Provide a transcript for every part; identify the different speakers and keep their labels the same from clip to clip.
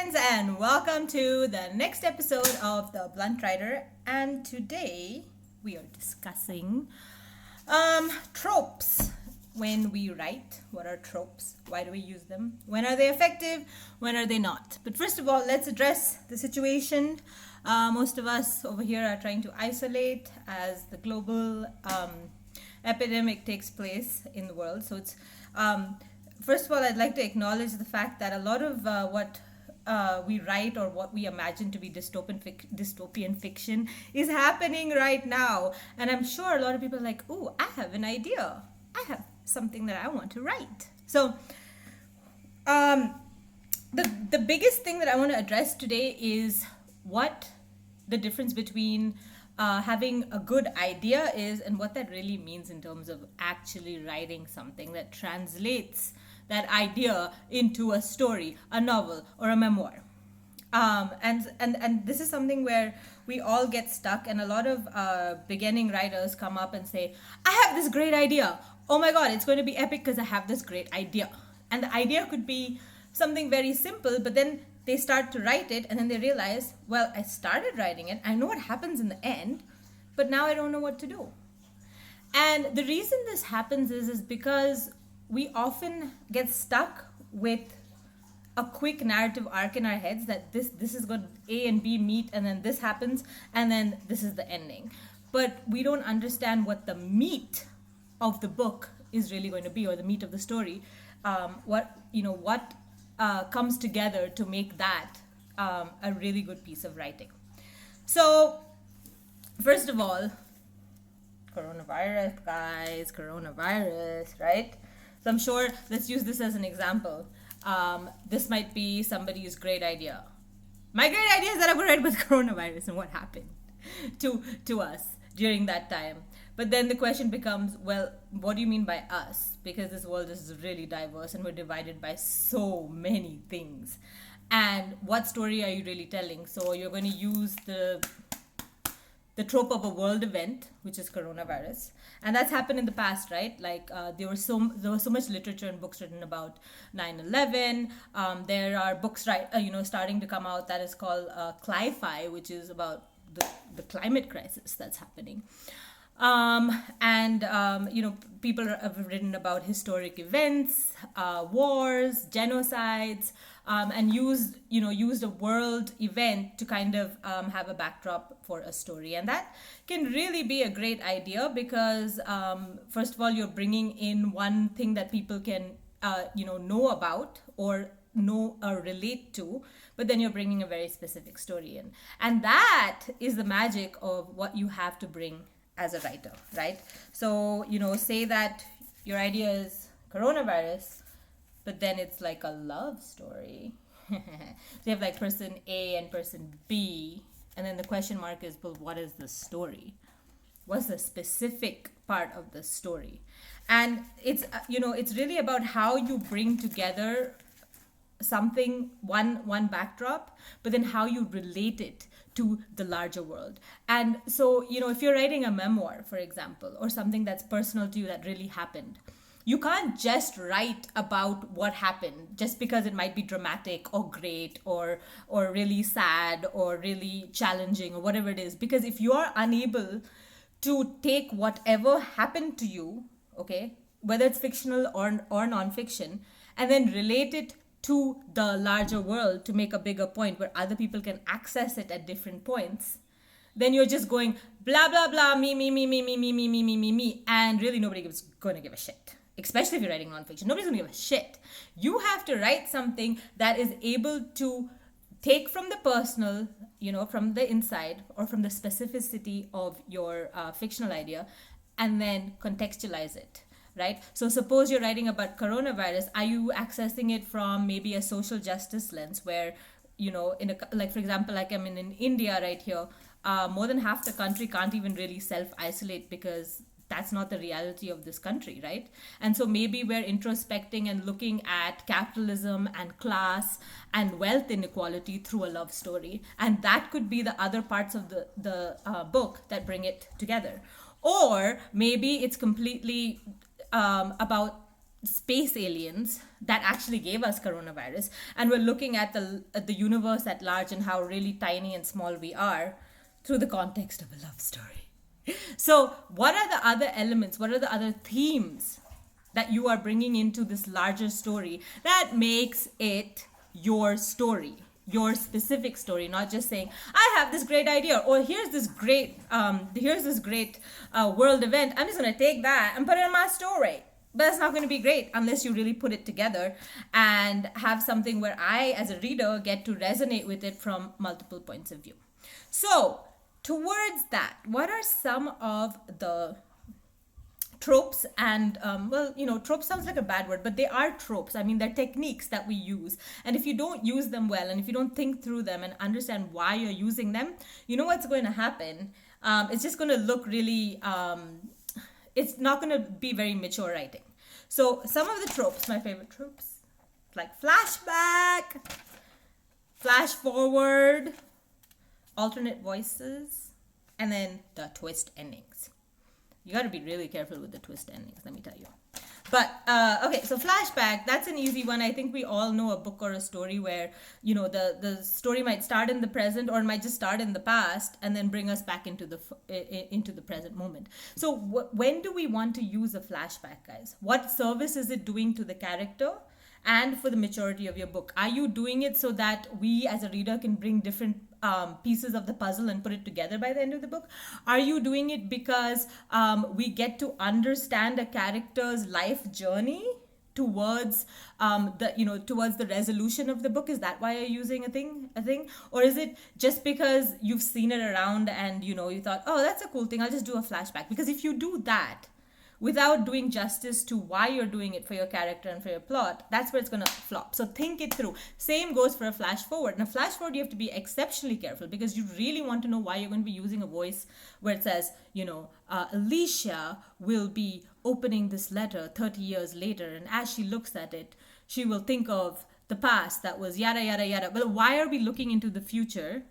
Speaker 1: friends, and welcome to the next episode of The Blunt Writer. And today we are discussing tropes. When we write, what are tropes? Why do we use them? When are they effective? When are they not? But first of all, let's address the situation. Most of us over here are trying to isolate as the global epidemic takes place in the world. So it's first of all, I'd like to acknowledge the fact that a lot of what we write or what we imagine to be dystopian fiction is happening right now. And I'm sure a lot of people are like, ooh, I have an idea. I have something that I want to write. So the biggest thing that I want to address today is what the difference between having a good idea is and what that really means in terms of actually writing something that translates that idea into a story, a novel, or a memoir. And this is something where we all get stuck, and a lot of beginning writers come up and say, I have this great idea. Oh my God, it's going to be epic because I have this great idea. And the idea could be something very simple, but then they start to write it and then they realize, well, I started writing it. I know what happens in the end, but now I don't know what to do. And the reason this happens is because we often get stuck with a quick narrative arc in our heads that this is going A and B meet and then this happens and then this is the ending. But we don't understand what the meat of the book is really going to be, or the meat of the story. What comes together to make that a really good piece of writing. So, first of all, coronavirus, guys, coronavirus, right? So I'm sure, let's use this as an example. This might be somebody's great idea. My great idea is that I'm worried with coronavirus and what happened to us during that time. But then the question becomes, well, what do you mean by us? Because this world is really diverse and we're divided by so many things. And what story are you really telling? So you're going to use the trope of a world event, which is coronavirus. And that's happened in the past, right? Like there was so much literature and books written about 9/11. There are books starting to come out that is called Cli-Fi, which is about the climate crisis that's happening. People have written about historic events, wars, genocides, and used a world event to kind of have a backdrop for a story. And that can really be a great idea because, first of all, you're bringing in one thing that people can, know about or know or relate to, but then you're bringing a very specific story in. And that is the magic of what you have to bring as a writer, right? So, say that your idea is coronavirus, but then it's like a love story. So you have like person A and person B, and then the question mark is, well, what is the story? What's the specific part of the story? And it's really about how you bring together something, one backdrop, but then how you relate it to the larger world. And so, if you're writing a memoir, for example, or something that's personal to you that really happened, you can't just write about what happened just because it might be dramatic or great or really sad or really challenging or whatever it is. Because if you are unable to take whatever happened to you, okay, whether it's fictional or non-fiction, and then relate it to the larger world to make a bigger point where other people can access it at different points, then you're just going blah, blah, blah, me, and really nobody's going to give a shit. Especially if you're writing nonfiction. Nobody's going to give a shit. You have to write something that is able to take from the personal, from the inside or from the specificity of your fictional idea and then contextualize it. Right? So suppose you're writing about coronavirus, are you accessing it from maybe a social justice lens where, for example, like I'm in India right here, more than half the country can't even really self-isolate because that's not the reality of this country, right? And so maybe we're introspecting and looking at capitalism and class and wealth inequality through a love story. And that could be the other parts of the book that bring it together. Or maybe it's completely about space aliens that actually gave us coronavirus, and we're looking at the universe at large and how really tiny and small we are through the context of a love story. So what are the other elements, what are the other themes that you are bringing into this larger story that makes it your story, your specific story, not just saying I have this great idea, or here's this great world event, I'm just going to take that and put it in my story. But it's not going to be great unless you really put it together and have something where I, as a reader, get to resonate with it from multiple points of view. So, towards that, what are some of the tropes? And, tropes sounds like a bad word, but they are tropes. I mean, they're techniques that we use. And if you don't use them well, and if you don't think through them and understand why you're using them, you know what's going to happen? It's just going to look really... it's not going to be very mature writing. So some of the tropes, my favorite tropes, like flashback, flash forward, alternate voices, and then the twist endings. You got to be really careful with the twist endings, let me tell you. But, okay, so flashback, that's an easy one. I think we all know a book or a story where, the story might start in the present, or it might just start in the past and then bring us back into the present moment. So when do we want to use a flashback, guys? What service is it doing to the character and for the maturity of your book? Are you doing it so that we as a reader can bring different pieces of the puzzle and put it together by the end of the book? Are you doing it because we get to understand a character's life journey towards the resolution of the book? Is that why you're using a thing? Or is it just because you've seen it around and you thought, oh, that's a cool thing, I'll just do a flashback? Because if you do that without doing justice to why you're doing it for your character and for your plot, that's where it's going to flop. So think it through. Same goes for a flash forward. Now, flash forward, you have to be exceptionally careful because you really want to know why you're going to be using a voice where it says, Alicia will be opening this letter 30 years later, and as she looks at it, she will think of the past that was yada, yada, yada. Well, why are we looking into the future?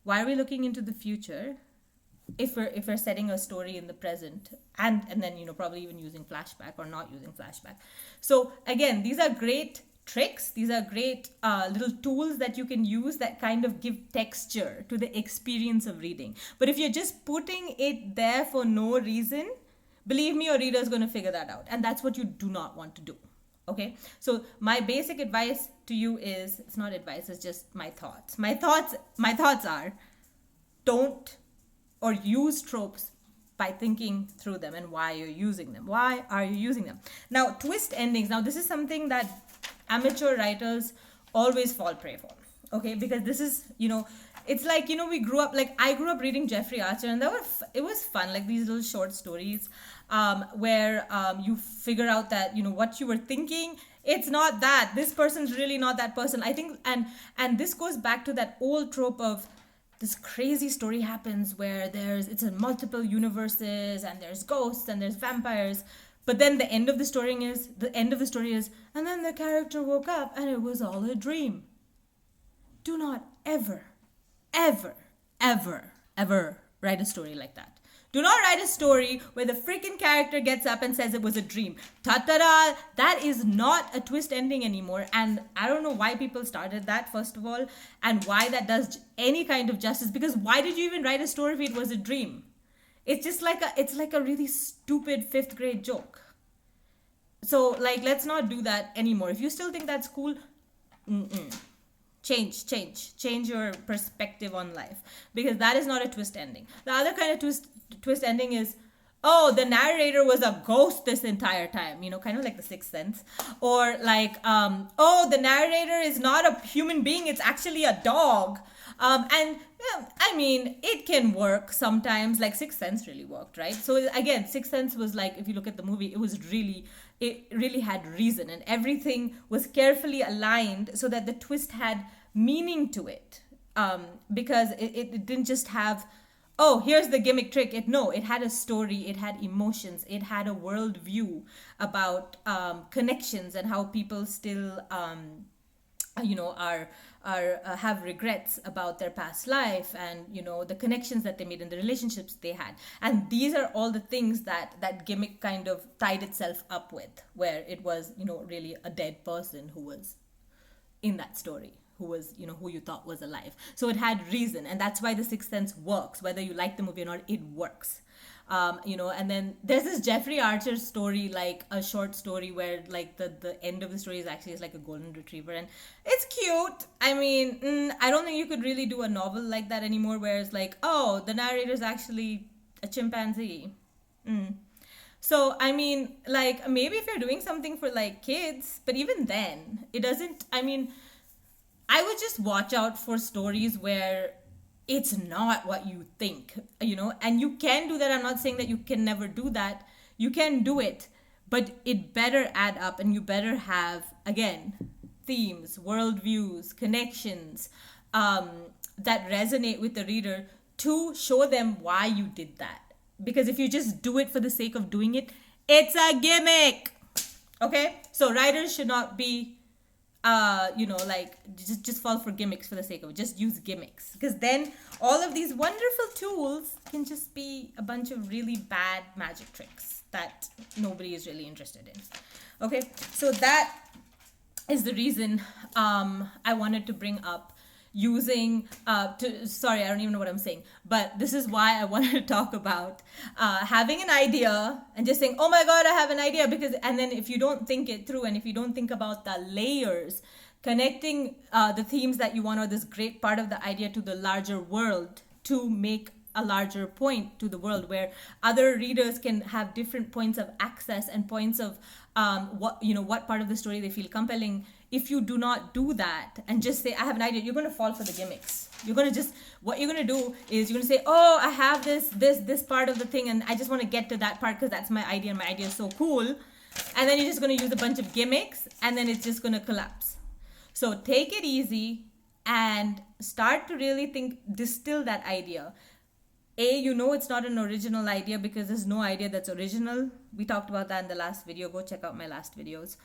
Speaker 1: Why are we looking into the future if we're setting a story in the present and then probably even using flashback or not using flashback? So again, these are great tricks, these are great little tools that you can use that kind of give texture to the experience of reading. But if you're just putting it there for no reason, believe me, your reader is going to figure that out, and that's what you do not want to do. Okay, so my basic advice to you is, it's not advice, it's just my thoughts are, don't or use tropes by thinking through them and why you're using them. Why are you using them? Now, twist endings. Now, this is something that amateur writers always fall prey for. Okay, because this is, it's like, we grew up, like I grew up reading Jeffrey Archer, and it was fun, like these little short stories where you figure out that, what you were thinking, it's not that. This person's really not that person. I think, and this goes back to that old trope of, this crazy story happens where it's in multiple universes and there's ghosts and there's vampires, but then the end of the story is, and then the character woke up and it was all a dream. Do not ever, ever, ever, ever write a story like that. Do not write a story where the freaking character gets up and says it was a dream. Ta-ta-da! That is not a twist ending anymore. And I don't know why people started that, first of all, and why that does any kind of justice. Because why did you even write a story if it was a dream? It's just like a really stupid 5th grade joke. So, let's not do that anymore. If you still think that's cool, change your perspective on life, because that is not a twist ending. The other kind of twist ending is, oh, the narrator was a ghost this entire time, kind of like The Sixth Sense, or oh, the narrator is not a human being, it's actually a dog. I mean, it can work sometimes, like Sixth Sense really worked, right? So again, Sixth Sense was like, if you look at the movie, it really had reason, and everything was carefully aligned so that the twist had meaning to it, because it didn't just have, oh, here's the gimmick trick. It had a story, it had emotions, it had a world view about connections and how people still are have regrets about their past life, and the connections that they made and the relationships they had. And these are all the things that gimmick kind of tied itself up with, where it was really a dead person who was in that story, who was who you thought was alive. So it had reason, and that's why The Sixth Sense works. Whether you like the movie or not, it works. And then there's this Jeffrey Archer story, like a short story where like the end of the story is like a golden retriever, and it's cute. I mean, I don't think you could really do a novel like that anymore, where it's like, oh, the narrator is actually a chimpanzee. So, I mean, like, maybe if you're doing something for like kids, but even then, it doesn't, I mean, I would just watch out for stories where it's not what you think, and you can do that. I'm not saying that you can never do that. You can do it, but it better add up, and you better have, again, themes, worldviews, connections that resonate with the reader to show them why you did that. Because if you just do it for the sake of doing it, it's a gimmick. Okay? So writers should not be like just fall for gimmicks for the sake of it. Just use gimmicks, because then all of these wonderful tools can just be a bunch of really bad magic tricks that nobody is really interested in. Okay, so that is the reason I wanted to bring up using sorry, I don't even know what I'm saying, but this is why I wanted to talk about having an idea and just saying, oh my god, I have an idea. Because, and then if you don't think it through, and if you don't think about the layers connecting the themes that you want, or this great part of the idea, to the larger world, to make a larger point to the world, where other readers can have different points of access and points of what part of the story they feel compelling. If you do not do that and just say, I have an idea, you're going to fall for the gimmicks. What you're going to do is you're going to say, oh, I have this part of the thing, and I just want to get to that part because that's my idea, and my idea is so cool. And then you're just going to use a bunch of gimmicks, and then it's just going to collapse. So take it easy and start to really distill that idea. It's not an original idea because there's no idea that's original. We talked about that in the last video. Go check out my last videos.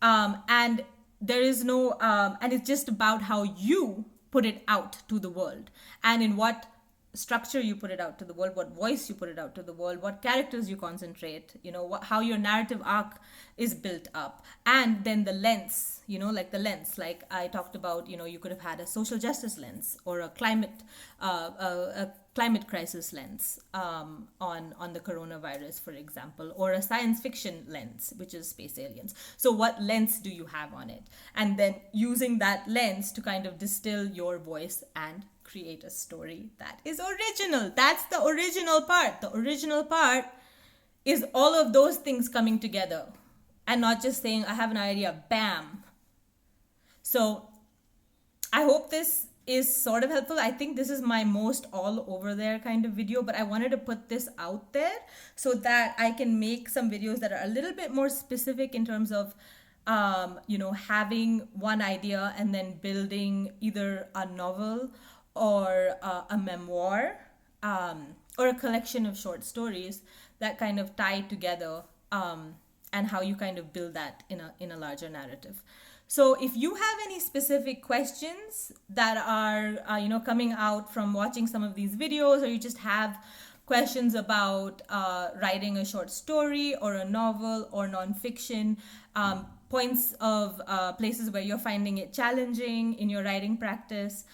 Speaker 1: And there is no, and it's just about how you put it out to the world, and in what structure you put it out to the world, what voice you put it out to the world, what characters you concentrate, how your narrative arc is built up. And then the lens, like I talked about, you could have had a social justice lens, or a climate crisis lens on the coronavirus, for example, or a science fiction lens, which is space aliens. So what lens do you have on it? And then using that lens to kind of distill your voice and create a story that is original. That's the original part. The original part is all of those things coming together, and not just saying, I have an idea, bam. So I hope this is sort of helpful. I think this is my most all over there kind of video, but I wanted to put this out there so that I can make some videos that are a little bit more specific in terms of having one idea and then building either a novel or a memoir or a collection of short stories that kind of tie together, and how you kind of build that in a larger narrative. So if you have any specific questions that are coming out from watching some of these videos, or you just have questions about writing a short story or a novel or nonfiction, points of places where you're finding it challenging in your writing practice,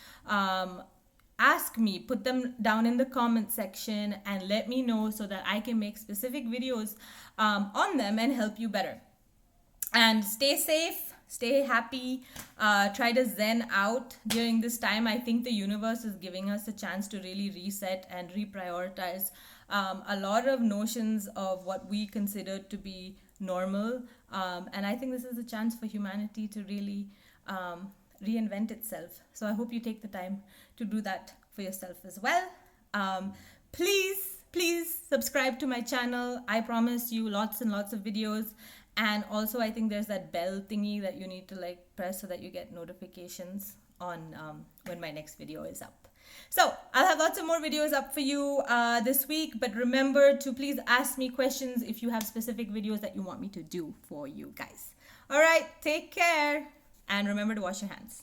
Speaker 1: ask me, put them down in the comment section, and let me know so that I can make specific videos on them and help you better. And stay safe, stay happy, try to zen out during this time. I think the universe is giving us a chance to really reset and reprioritize a lot of notions of what we consider to be normal. And I think this is a chance for humanity to really reinvent itself. So I hope you take the time to do that for yourself as well. Please subscribe to my channel. I promise you lots and lots of videos. And also, I think there's that bell thingy that you need to press so that you get notifications on when my next video is up. So I'll have lots of more videos up for you this week, but remember to please ask me questions if you have specific videos that you want me to do for you guys. All right, take care. And remember to wash your hands.